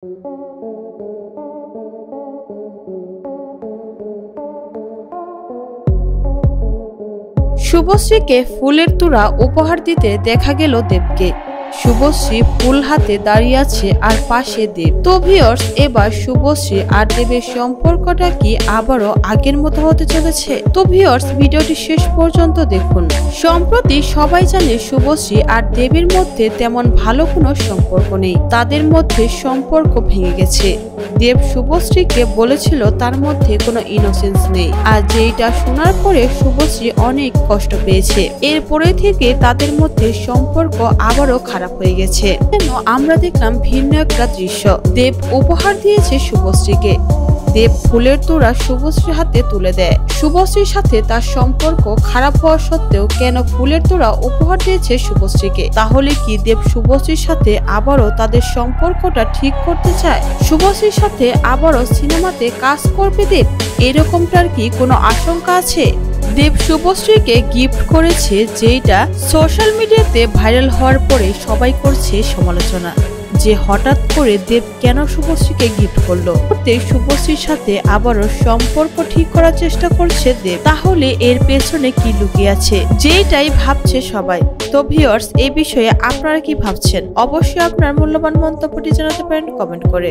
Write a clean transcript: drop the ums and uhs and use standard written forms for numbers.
শুভশ্রীকে ফুলের তোড়া উপহার দিতে দেখা গেল দেবকে। শুভশ্রী ফুল হাতে দাঁড়িয়ে আছে আর পাশে দেব। তো ভিউয়ার্স, এবার শুভশ্রী আর দেবের সম্পর্কটা কি আবারও আগের মতো হতে চলেছে? তো ভিউয়ার্স, ভিডিওটি শেষ পর্যন্ত দেখুন। সম্প্রতি সবাই জানে শুভশ্রী আর দেবের মধ্যে তেমন ভালো কোনো সম্পর্ক নেই, তাদের মধ্যে সম্পর্ক ভেঙে গেছে। দেব শুভশ্রীকে বলেছিল তার মধ্যে কোনো ইনোসেন্স নেই, আর যেটা শোনার পরে শুভশ্রী অনেক কষ্ট পেয়েছে। এরপরে থেকে তাদের মধ্যে সম্পর্ক আবারও খারাপ হয়ে গেছে। আমরা দেখলাম ভিন্ন একটা দৃশ্য। দেব উপহার দিয়েছে শুভশ্রীকে। দেব ফুলের তোড়া শুভশ্রীর হাতে তুলে দেয়। শুভশ্রীর সাথে তার সম্পর্ক খারাপ হওয়া সত্ত্বেও কেন ফুলের তোড়া উপহার দিয়েছে শুভশ্রীকে? তাহলে কি দেব শুভশ্রীর সাথে আবারও তাদের সম্পর্কটা ঠিক করতে চায়? শুভশ্রীর সাথে আবারও সিনেমাতে কাজ করবে দেব? এরকমটার কি কোনো আশঙ্কা আছে? দেব শুভশ্রীকে গিফট করেছে, যেটা সোশ্যাল মিডিয়াতে ভাইরাল হওয়ার পরে সবাই করছে সমালোচনা, যে হঠাৎ করে দেব কেন শুভশ্রীকে গিফট করলো। শুভশ্রীর সাথে আবারও সম্পর্ক ঠিক করার চেষ্টা করছে দেব। তাহলে এর পেছনে কি লুকিয়ে আছে, যেটাই ভাবছে সবাই। তো ভিউয়ার্স, এই বিষয়ে আপনারা কি ভাবছেন? অবশ্যই আপনার মূল্যবান মন্তব্যটি জানাতে পারেন কমেন্ট করে।